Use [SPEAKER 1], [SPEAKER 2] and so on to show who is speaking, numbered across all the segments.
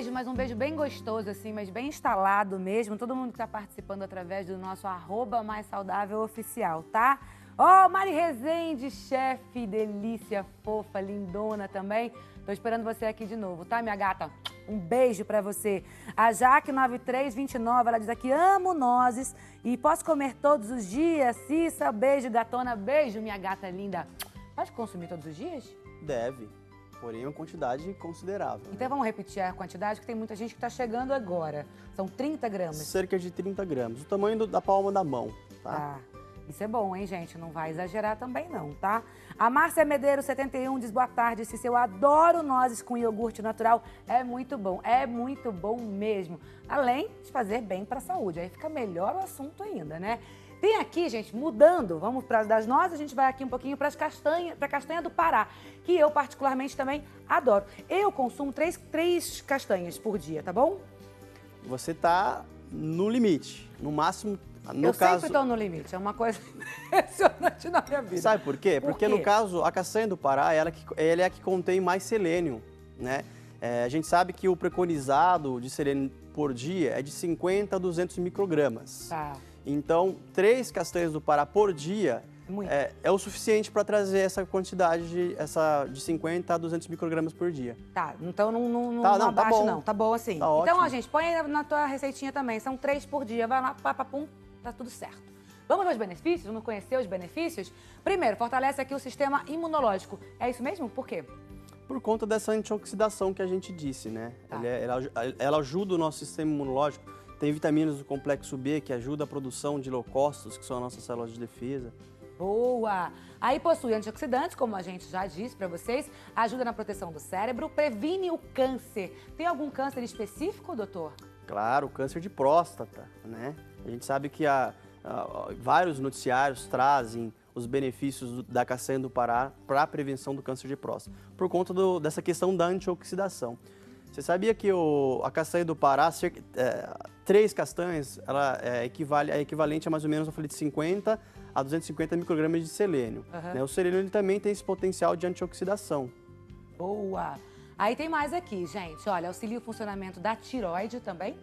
[SPEAKER 1] beijo, mas um beijo bem gostoso, assim, mas bem instalado mesmo. Todo mundo que está participando através do nosso @maissaudáveloficial, tá? Ó, Mari Rezende, chefe, delícia, fofa, lindona também. Tô esperando você aqui de novo, tá, minha gata? Um beijo pra você. A Jaque 9329, ela diz aqui, amo nozes e posso comer todos os dias. Cissa, beijo, gatona, beijo, minha gata linda. Pode consumir todos os dias?
[SPEAKER 2] Deve, porém uma quantidade considerável.
[SPEAKER 1] Então vamos repetir a quantidade, que tem muita gente que tá chegando agora. São 30 gramas.
[SPEAKER 2] Cerca de 30 gramas, o tamanho da palma da mão, tá?
[SPEAKER 1] Tá. Isso é bom, hein, gente? Não vai exagerar também, não, tá? A Márcia Medeiro, 71, diz boa tarde, Cícero. Eu adoro nozes com iogurte natural. É muito bom mesmo. Além de fazer bem para a saúde. Aí fica melhor o assunto ainda, né? Tem aqui, gente, mudando, vamos para das nozes, a gente vai aqui um pouquinho para as castanhas, para a castanha do Pará, que eu particularmente também adoro. Eu consumo três castanhas por dia, tá bom?
[SPEAKER 2] Você tá no limite, no máximo.
[SPEAKER 1] Eu sempre estou no limite, é uma coisa impressionante na minha vida.
[SPEAKER 2] Sabe por quê? Porque no caso, a castanha do Pará, ela é a que contém mais selênio, né? A gente sabe que o preconizado de selênio por dia é de 50 a 200 microgramas.
[SPEAKER 1] Tá.
[SPEAKER 2] Então, 3 castanhas do Pará por dia é o suficiente para trazer essa quantidade de 50 a 200 microgramas por dia.
[SPEAKER 1] Tá, então não
[SPEAKER 2] tá
[SPEAKER 1] abaixa
[SPEAKER 2] bom.
[SPEAKER 1] não, tá bom assim.
[SPEAKER 2] Tá
[SPEAKER 1] então,
[SPEAKER 2] ótimo.
[SPEAKER 1] ó, gente, põe aí na tua receitinha também, são 3 por dia, vai lá, papapum, tá tudo certo. Vamos ver os benefícios? Vamos conhecer os benefícios? Primeiro, fortalece aqui o sistema imunológico. É isso mesmo? Por quê?
[SPEAKER 2] Por conta dessa antioxidação que a gente disse, né?
[SPEAKER 1] Tá.
[SPEAKER 2] Ela ajuda o nosso sistema imunológico. Tem vitaminas do complexo B que ajuda a produção de leucócitos, que são as nossas células de defesa.
[SPEAKER 1] Boa! Aí possui antioxidantes, como a gente já disse pra vocês, ajuda na proteção do cérebro, previne o câncer. Tem algum câncer específico, doutor?
[SPEAKER 2] Claro, o câncer de próstata, né? A gente sabe que vários noticiários trazem os benefícios da castanha do Pará para a prevenção do câncer de próstata, por conta dessa questão da antioxidação. Você sabia que a castanha do Pará, 3 castanhas, ela é equivalente a mais ou menos, eu falei, de 50 a 250 microgramas de selênio. Né? O selênio ele também tem esse potencial de antioxidação.
[SPEAKER 1] Boa! Aí tem mais aqui, gente. Olha, auxilia o funcionamento da tireoide também?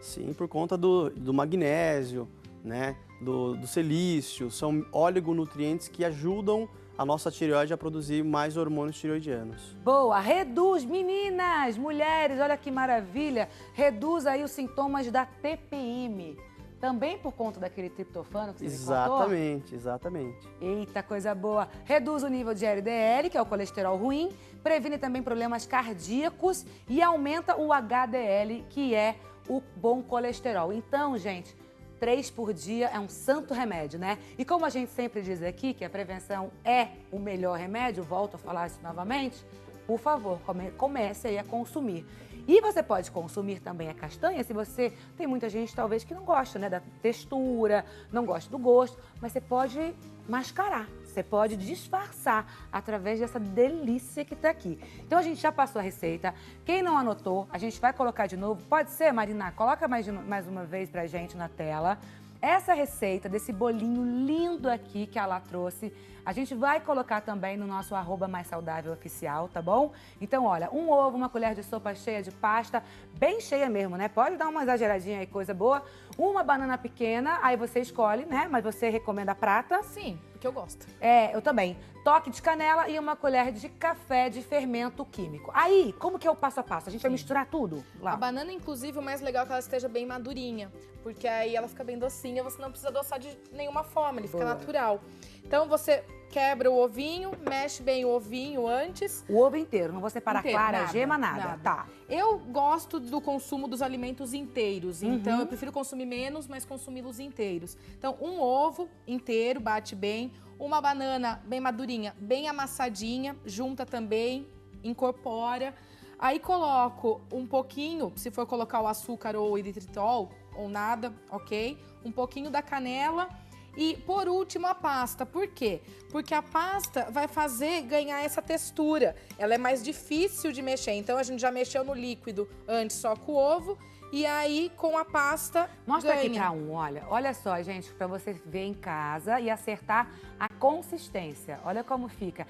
[SPEAKER 2] Sim, por conta do magnésio, né? do silício, são oligonutrientes que ajudam a nossa tireoide a produzir mais hormônios tireoidianos.
[SPEAKER 1] Boa! Reduz, meninas, mulheres, olha que maravilha! Reduz aí os sintomas da TPM. Também por conta daquele triptofano que você me contou?
[SPEAKER 2] Exatamente.
[SPEAKER 1] Eita, coisa boa! Reduz o nível de LDL, que é o colesterol ruim, previne também problemas cardíacos e aumenta o HDL, que é o bom colesterol. Então, gente, 3 por dia é um santo remédio, né? E como a gente sempre diz aqui, que a prevenção é o melhor remédio, volto a falar isso novamente, por favor, comece aí a consumir. E você pode consumir também a castanha se você... Tem muita gente, talvez, que não gosta, né, da textura, não gosta do gosto, mas você pode mascarar, você pode disfarçar através dessa delícia que tá aqui. Então, a gente já passou a receita. Quem não anotou, a gente vai colocar de novo. Pode ser, Marina? Coloca mais uma vez pra gente na tela. Essa receita desse bolinho lindo aqui que ela trouxe, a gente vai colocar também no nosso @maissaudáveloficial, tá bom? Então, olha, um ovo, uma colher de sopa cheia de pasta, bem cheia mesmo, né? Pode dar uma exageradinha aí, coisa boa. Uma banana pequena, aí você escolhe, né? Mas você recomenda a prata?
[SPEAKER 3] Sim, porque eu gosto.
[SPEAKER 1] Eu também. Toque de canela e uma colher de café de fermento químico. Aí, como que é o passo a passo? A gente vai misturar tudo lá?
[SPEAKER 3] A banana, inclusive, o mais legal é que ela esteja bem madurinha, porque aí ela fica bem docinha, você não precisa adoçar de nenhuma forma, ele fica natural. Então, você quebra o ovinho, mexe bem o ovinho antes.
[SPEAKER 1] O ovo inteiro, não vou separar clara, gema, nada. Tá.
[SPEAKER 3] Eu gosto do consumo dos alimentos inteiros, então eu prefiro consumir menos, mas consumi-los inteiros. Então, um ovo inteiro, bate bem, uma banana bem madurinha, bem amassadinha, junta também, incorpora. Aí coloco um pouquinho, se for colocar o açúcar ou o eritritol, ou nada, ok? Um pouquinho da canela. E, por último, a pasta. Por quê? Porque a pasta vai fazer ganhar essa textura. Ela é mais difícil de mexer. Então, a gente já mexeu no líquido antes só com o ovo. E aí, com a pasta,
[SPEAKER 1] Mostra
[SPEAKER 3] ganha.
[SPEAKER 1] aqui pra olha. Olha só, gente, pra você ver em casa e acertar a consistência. Olha como fica.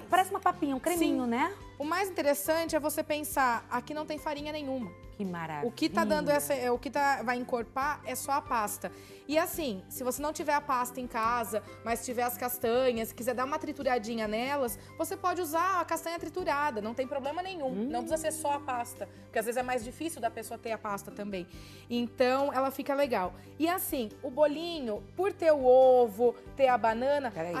[SPEAKER 1] Parece uma papinha, um creminho,
[SPEAKER 3] Sim.
[SPEAKER 1] né?
[SPEAKER 3] O mais interessante é você pensar, aqui não tem farinha nenhuma.
[SPEAKER 1] Que maravilha.
[SPEAKER 3] O que tá dando vai encorpar é só a pasta. E assim, se você não tiver a pasta em casa, mas tiver as castanhas, quiser dar uma trituradinha nelas, você pode usar a castanha triturada, não tem problema nenhum. Não precisa ser só a pasta, porque às vezes é mais difícil da pessoa ter a pasta também. Então, ela fica legal. E assim, o bolinho, por ter o ovo, ter a banana,
[SPEAKER 1] Peraí,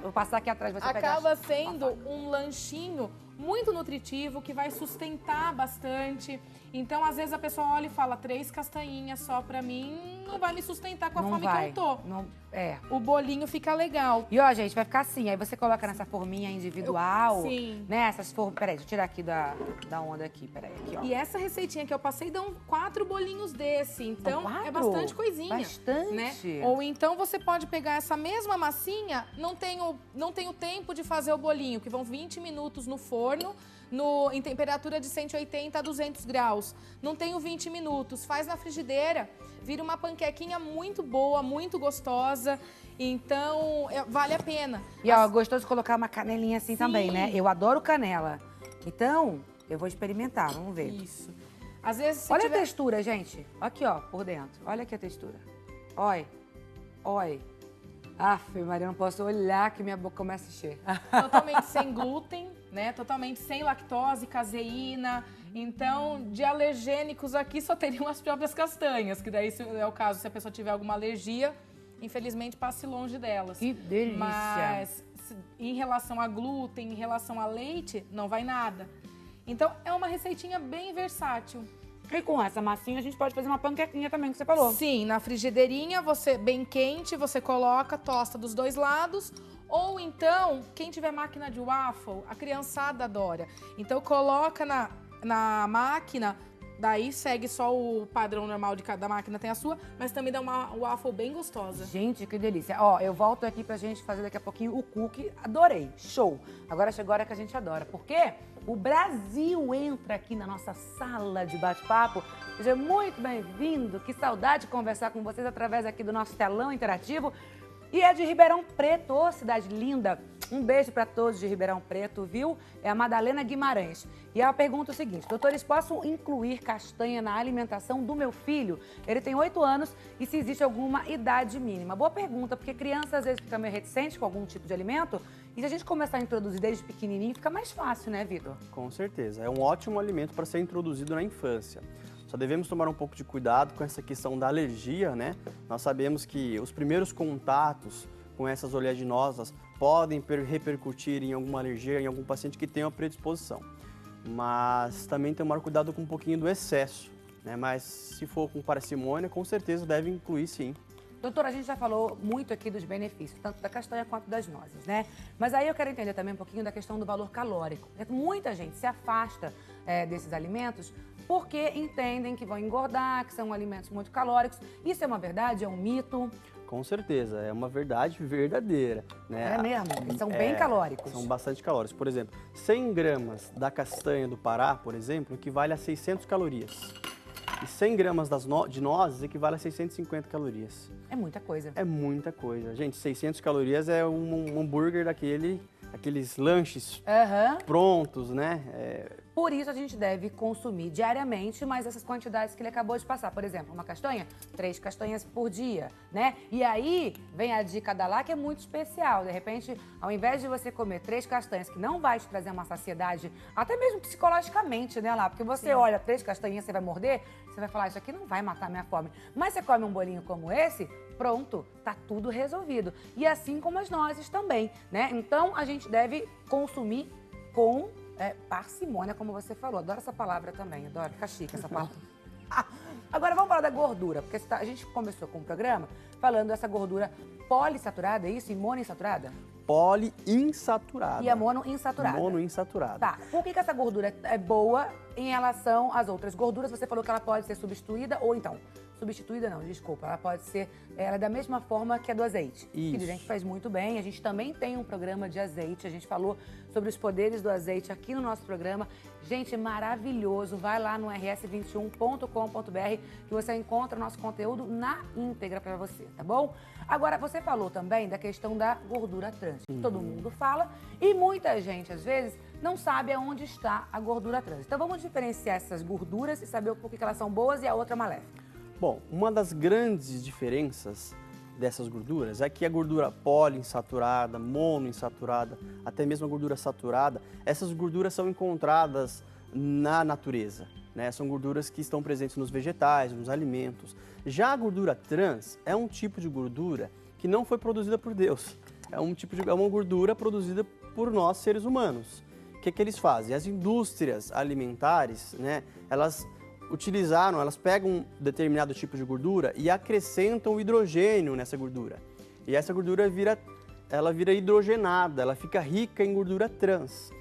[SPEAKER 1] vou passar aqui atrás, você
[SPEAKER 3] acaba sendo um lanchinho muito nutritivo, que vai sustentar bastante. Então, às vezes, a pessoa olha e fala, 3 castanhinhas só pra mim, não vai me sustentar com a fome que eu tô. O bolinho fica legal.
[SPEAKER 1] E ó, gente, vai ficar assim, aí você coloca nessa forminha individual.
[SPEAKER 3] Sim.
[SPEAKER 1] Né, essas formas... Peraí, deixa eu tirar aqui da onda aqui, peraí, aqui, ó.
[SPEAKER 3] E essa receitinha que eu passei, dão 4 bolinhos desse. Então, é bastante coisinha.
[SPEAKER 1] Bastante.
[SPEAKER 3] Né? Ou então, você pode pegar essa mesma massinha, não tenho tempo de fazer o bolinho, que vão 20 minutos no forno, em temperatura de 180 a 200 graus. Não tenho 20 minutos. Faz na frigideira, vira uma panquequinha muito boa, muito gostosa. Então, vale a pena.
[SPEAKER 1] E ó, gostoso colocar uma canelinha assim também, né? Eu adoro canela. Então, eu vou experimentar, vamos ver.
[SPEAKER 3] Isso. Às vezes,
[SPEAKER 1] olha a textura, gente. Aqui, ó, por dentro. Olha aqui a textura. Oi. Aff, Maria, não posso olhar que minha boca começa a encher.
[SPEAKER 3] Totalmente sem glúten, né? Totalmente sem lactose, caseína. Então, de alergênicos aqui só teriam as próprias castanhas, que daí, se é o caso, se a pessoa tiver alguma alergia, infelizmente passe longe delas.
[SPEAKER 1] Que delícia!
[SPEAKER 3] Mas em relação a glúten, em relação a leite, não vai nada. Então, é uma receitinha bem versátil.
[SPEAKER 1] E com essa massinha a gente pode fazer uma panquequinha também, que você falou.
[SPEAKER 3] Sim, na frigideirinha, você bem quente, você coloca, tosta dos 2 lados. Ou então, quem tiver máquina de waffle, a criançada adora. Então, coloca na máquina, daí segue só o padrão normal de cada máquina, tem a sua, mas também dá uma waffle bem gostosa.
[SPEAKER 1] Gente, que delícia. Ó, eu volto aqui pra gente fazer daqui a pouquinho o cookie. Adorei, show. Agora chegou a hora que a gente adora. Por quê? O Brasil entra aqui na nossa sala de bate-papo. Seja muito bem-vindo. Que saudade de conversar com vocês através aqui do nosso telão interativo. E é de Ribeirão Preto, ô cidade linda. Um beijo para todos de Ribeirão Preto, viu? É a Madalena Guimarães. E ela pergunta o seguinte: doutores, posso incluir castanha na alimentação do meu filho? Ele tem 8 anos e se existe alguma idade mínima? Boa pergunta, porque criança às vezes fica meio reticente com algum tipo de alimento. E se a gente começar a introduzir desde pequenininho, fica mais fácil, né, Vitor?
[SPEAKER 2] Com certeza. É um ótimo alimento para ser introduzido na infância. Só devemos tomar um pouco de cuidado com essa questão da alergia, né? Nós sabemos que os primeiros contatos com essas oleaginosas podem repercutir em alguma alergia em algum paciente que tenha uma predisposição. Mas também tomar cuidado com um pouquinho do excesso, né? Mas se for com parcimônia, com certeza deve incluir sim.
[SPEAKER 1] Doutora, a gente já falou muito aqui dos benefícios, tanto da castanha quanto das nozes, né? Mas aí eu quero entender também um pouquinho da questão do valor calórico. Muita gente se afasta desses alimentos porque entendem que vão engordar, que são alimentos muito calóricos. Isso é uma verdade? É um mito?
[SPEAKER 2] Com certeza, é uma verdade verdadeira, né?
[SPEAKER 1] É mesmo? Eles são bem calóricos.
[SPEAKER 2] São bastante calóricos. Por exemplo, 100 gramas da castanha do Pará, por exemplo, equivale a 600 calorias. E 100 gramas de nozes equivale a 650 calorias.
[SPEAKER 1] É muita coisa.
[SPEAKER 2] É muita coisa. Gente, 600 calorias é um hambúrguer aqueles lanches prontos, né?
[SPEAKER 1] Por isso a gente deve consumir diariamente, mas essas quantidades que ele acabou de passar. Por exemplo, uma castanha, 3 castanhas por dia, né? E aí vem a dica da Lá, que é muito especial. De repente, ao invés de você comer 3 castanhas, que não vai te trazer uma saciedade, até mesmo psicologicamente, né, Lá? Porque você olha 3 castanhas, você vai morder, você vai falar, isso aqui não vai matar minha fome. Mas você come um bolinho como esse, pronto, tá tudo resolvido. E assim como as nozes também, né? Então, a gente deve consumir com parcimônia, como você falou. Adoro essa palavra também, adoro, fica chique essa palavra. Agora vamos falar da gordura, porque a gente começou com o programa falando dessa gordura polissaturada, é isso? E monoinsaturada?
[SPEAKER 2] Poliinsaturada.
[SPEAKER 1] E a monoinsaturada.
[SPEAKER 2] Monoinsaturada.
[SPEAKER 1] Tá, por que essa gordura é boa em relação às outras gorduras? Você falou que ela pode ser substituída ou então substituída não, desculpa, ela pode ser, ela é da mesma forma que a do azeite.
[SPEAKER 2] Isso.
[SPEAKER 1] Que dizem que faz muito bem. A gente também tem um programa de azeite, a gente falou sobre os poderes do azeite aqui no nosso programa. Gente, maravilhoso, vai lá no rs21.com.br que você encontra nosso conteúdo na íntegra para você, tá bom? Agora, você falou também da questão da gordura trans. Todo mundo fala e muita gente, às vezes, não sabe aonde está a gordura trans. Então, vamos diferenciar essas gorduras e saber por que elas são boas e a outra maléfica.
[SPEAKER 2] Bom, uma das grandes diferenças dessas gorduras é que a gordura poliinsaturada, monoinsaturada, até mesmo a gordura saturada, essas gorduras são encontradas na natureza, né? São gorduras que estão presentes nos vegetais, nos alimentos. Já a gordura trans é um tipo de gordura que não foi produzida por Deus. É uma gordura produzida por nós, seres humanos. O que eles fazem? As indústrias alimentares, né, elas pegam um determinado tipo de gordura e acrescentam o hidrogênio nessa gordura. E essa gordura vira hidrogenada, ela fica rica em gordura trans.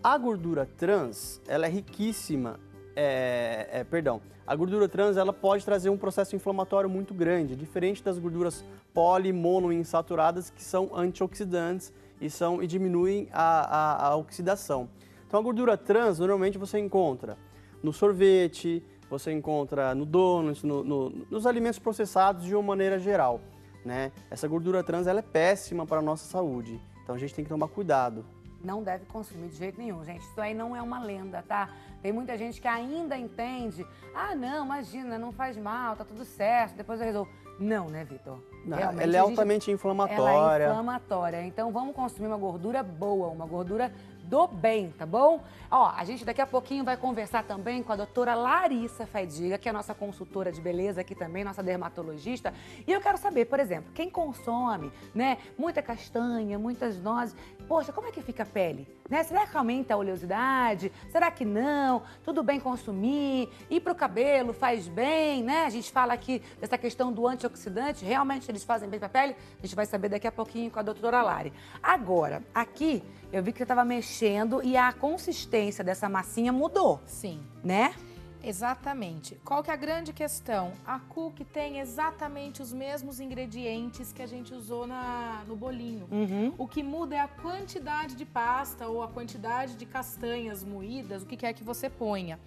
[SPEAKER 2] A gordura trans, ela é riquíssima, a gordura trans ela pode trazer um processo inflamatório muito grande, diferente das gorduras poli, monoinsaturadas, que são antioxidantes e diminuem a oxidação. Então a gordura trans, normalmente você encontra no sorvete, você encontra no donuts, nos alimentos processados de uma maneira geral, né? Essa gordura trans ela é péssima para a nossa saúde, então a gente tem que tomar cuidado.
[SPEAKER 1] Não deve consumir de jeito nenhum, gente. Isso aí não é uma lenda, tá? Tem muita gente que ainda entende. Ah, não, imagina, não faz mal, tá tudo certo, depois eu resolvo. Não, né, Vitor?
[SPEAKER 2] Ela é altamente inflamatória.
[SPEAKER 1] Ela é inflamatória. Então vamos consumir uma gordura boa, uma gordura do bem, tá bom? Ó, a gente daqui a pouquinho vai conversar também com a doutora Larissa Faidiga, que é a nossa consultora de beleza aqui também, nossa dermatologista. E eu quero saber, por exemplo, quem consome, né, muita castanha, muitas nozes, poxa, como é que fica a pele? Né? Será que aumenta a oleosidade? Será que não? Tudo bem consumir? Ir pro cabelo faz bem, né? A gente fala aqui dessa questão do antioxidante, realmente eles fazem bem pra pele? A gente vai saber daqui a pouquinho com a doutora Lari. Agora, aqui, eu vi que você estava mexendo e a consistência dessa massinha mudou.
[SPEAKER 3] Sim.
[SPEAKER 1] Né?
[SPEAKER 3] Exatamente. Qual que é a grande questão? A cookie tem exatamente os mesmos ingredientes que a gente usou no bolinho. O que muda é a quantidade de pasta ou a quantidade de castanhas moídas, o que quer que você ponha.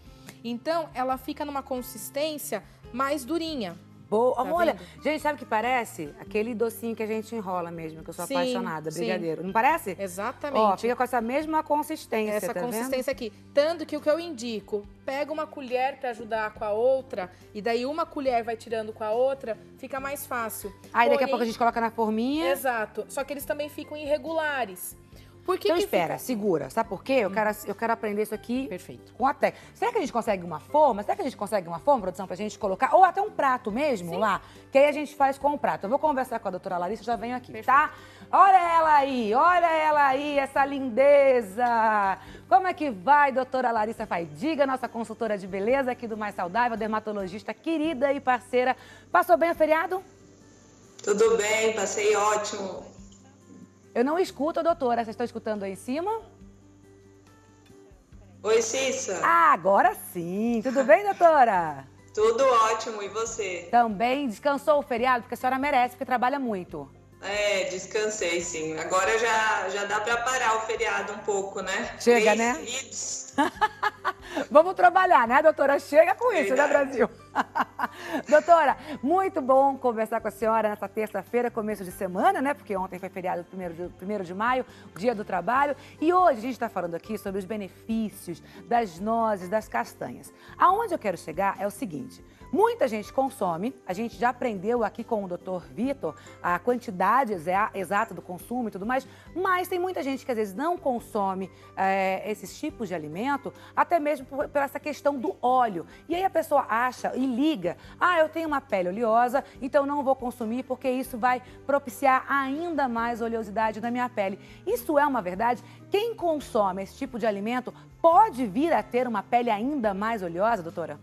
[SPEAKER 3] Então, ela fica numa consistência mais durinha.
[SPEAKER 1] Boa.
[SPEAKER 3] Tá
[SPEAKER 1] Olha,
[SPEAKER 3] vendo?
[SPEAKER 1] gente, sabe o que parece? Aquele docinho que a gente enrola mesmo, que eu sou
[SPEAKER 3] Sim,
[SPEAKER 1] apaixonada,
[SPEAKER 3] sim.
[SPEAKER 1] brigadeiro. Não parece?
[SPEAKER 3] Exatamente.
[SPEAKER 1] Ó, fica com essa mesma consistência,
[SPEAKER 3] Essa
[SPEAKER 1] tá
[SPEAKER 3] consistência aqui. Tanto que o que eu indico, pega uma colher para ajudar com a outra, e daí uma colher vai tirando com a outra, fica mais fácil.
[SPEAKER 1] Aí daqui a pouco a gente coloca na forminha.
[SPEAKER 3] Exato. Só que eles também ficam irregulares. Por que
[SPEAKER 1] Então
[SPEAKER 3] que
[SPEAKER 1] espera,
[SPEAKER 3] fica?
[SPEAKER 1] segura. Sabe por quê? Eu quero aprender isso aqui
[SPEAKER 3] Perfeito.
[SPEAKER 1] com a técnica. Será que a gente consegue uma forma? Será que a gente consegue uma forma, produção, pra gente colocar? Ou até um prato mesmo lá? Que aí a gente faz com o prato. Eu vou conversar com a doutora Larissa, já venho aqui, tá? Olha ela aí, essa lindeza! Como é que vai, doutora Larissa Faidiga, nossa consultora de beleza aqui do Mais Saudável, dermatologista querida e parceira. Passou bem o feriado?
[SPEAKER 4] Tudo bem, passei ótimo.
[SPEAKER 1] Eu não escuto, doutora. Vocês estão escutando aí em cima?
[SPEAKER 4] Oi, Cissa.
[SPEAKER 1] Ah, agora sim. Tudo bem, doutora?
[SPEAKER 4] Tudo ótimo, e você?
[SPEAKER 1] Também descansou o feriado? Porque a senhora merece, porque trabalha muito.
[SPEAKER 4] Descansei, sim. Agora já dá pra parar o feriado um pouco, né?
[SPEAKER 1] Chega,
[SPEAKER 4] 3
[SPEAKER 1] né?
[SPEAKER 4] seguidos.
[SPEAKER 1] Vamos trabalhar, né, doutora? Chega com isso, né, Brasil? Doutora, muito bom conversar com a senhora nessa terça-feira, começo de semana, né? Porque ontem foi feriado 1º de maio, Dia do Trabalho. E hoje a gente está falando aqui sobre os benefícios das nozes, das castanhas. Aonde eu quero chegar é o seguinte: muita gente consome, a gente já aprendeu aqui com o Dr. Vitor a quantidade exata do consumo e tudo mais, mas tem muita gente que às vezes não consome esses tipos de alimento, até mesmo por essa questão do óleo. E aí a pessoa acha e liga: ah, eu tenho uma pele oleosa, então não vou consumir porque isso vai propiciar ainda mais oleosidade na minha pele. Isso é uma verdade? Quem consome esse tipo de alimento pode vir a ter uma pele ainda mais oleosa, doutora?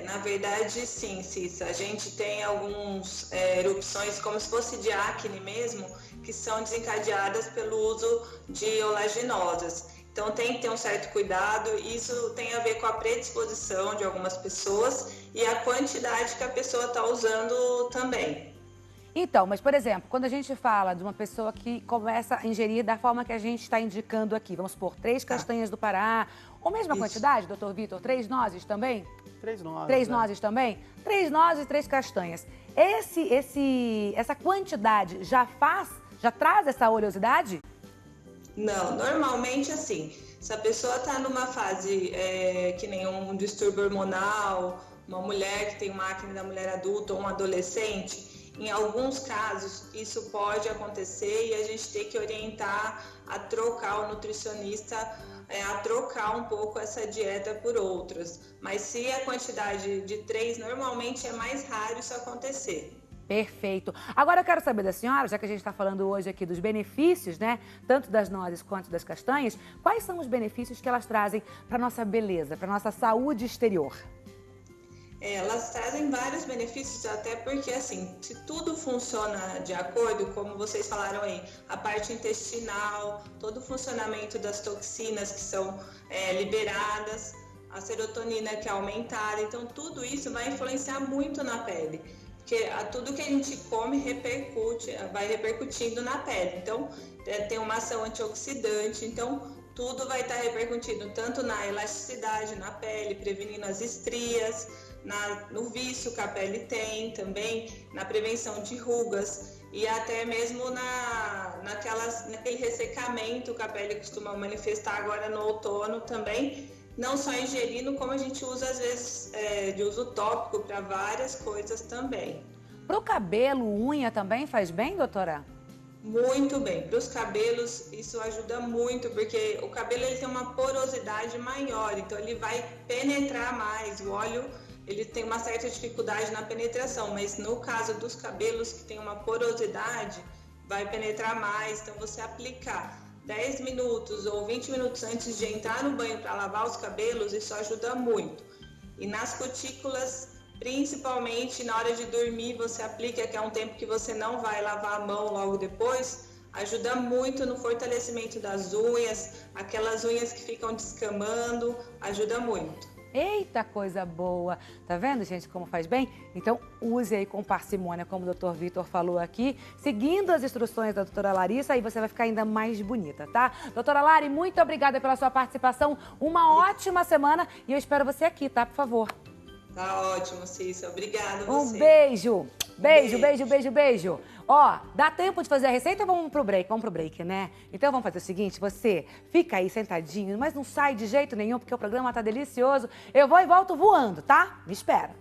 [SPEAKER 4] Na verdade, sim, Cissa. A gente tem algumas erupções, como se fosse de acne mesmo, que são desencadeadas pelo uso de olaginosas. Então tem que ter um certo cuidado. Isso tem a ver com a predisposição de algumas pessoas e a quantidade que a pessoa está usando também.
[SPEAKER 1] Então, mas por exemplo, quando a gente fala de uma pessoa que começa a ingerir da forma que a gente está indicando aqui, vamos supor, 3 castanhas do Pará, ou mesma quantidade, doutor Vitor, 3 nozes também?
[SPEAKER 2] 3 nozes.
[SPEAKER 1] 3 nozes também? 3 nozes e 3 castanhas. Essa quantidade já traz essa oleosidade?
[SPEAKER 4] Não, normalmente assim, se a pessoa está numa fase que nem um distúrbio hormonal, uma mulher que tem uma acne da mulher adulta ou um adolescente, em alguns casos isso pode acontecer e a gente tem que orientar a trocar o nutricionista, a trocar um pouco essa dieta por outras. Mas se a quantidade de 3, normalmente é mais raro isso acontecer.
[SPEAKER 1] Perfeito. Agora eu quero saber da senhora, já que a gente está falando hoje aqui dos benefícios, né? Tanto das nozes quanto das castanhas, quais são os benefícios que elas trazem para a nossa beleza, para a nossa saúde exterior?
[SPEAKER 4] Elas trazem vários benefícios, até porque, assim, se tudo funciona de acordo, como vocês falaram aí, a parte intestinal, todo o funcionamento das toxinas que são liberadas, a serotonina que é aumentada, então tudo isso vai influenciar muito na pele, porque tudo que a gente come vai repercutindo na pele, então tem uma ação antioxidante, então tudo vai estar repercutindo tanto na elasticidade na pele, prevenindo as estrias, no vício que a pele tem também, na prevenção de rugas e até mesmo naquele ressecamento que a pele costuma manifestar agora no outono também, não só ingerindo, como a gente usa às vezes de uso tópico para várias coisas também.
[SPEAKER 1] Para o cabelo, unha também faz bem, doutora?
[SPEAKER 4] Muito bem, para os cabelos isso ajuda muito, porque o cabelo ele tem uma porosidade maior, então ele vai penetrar mais, o óleo ele tem uma certa dificuldade na penetração, mas no caso dos cabelos que tem uma porosidade, vai penetrar mais, então você aplicar 10 minutos ou 20 minutos antes de entrar no banho para lavar os cabelos, isso ajuda muito. E nas cutículas, principalmente na hora de dormir, você aplica, que é um tempo que você não vai lavar a mão logo depois, ajuda muito no fortalecimento das unhas, aquelas unhas que ficam descamando, ajuda muito.
[SPEAKER 1] Eita, coisa boa! Tá vendo, gente, como faz bem? Então, use aí com parcimônia, como o Dr. Vitor falou aqui, seguindo as instruções da doutora Larissa, aí você vai ficar ainda mais bonita, tá? Doutora Lari, muito obrigada pela sua participação, uma ótima semana e eu espero você aqui, tá? Por favor.
[SPEAKER 4] Tá ótimo, Cissa. Obrigada a você.
[SPEAKER 1] Um beijo. Beijo, beijo, beijo, beijo. Ó, dá tempo de fazer a receita ou vamos pro break? Vamos pro break, né? Então vamos fazer o seguinte, você fica aí sentadinho, mas não sai de jeito nenhum, porque o programa tá delicioso. Eu vou e volto voando, tá? Me espera.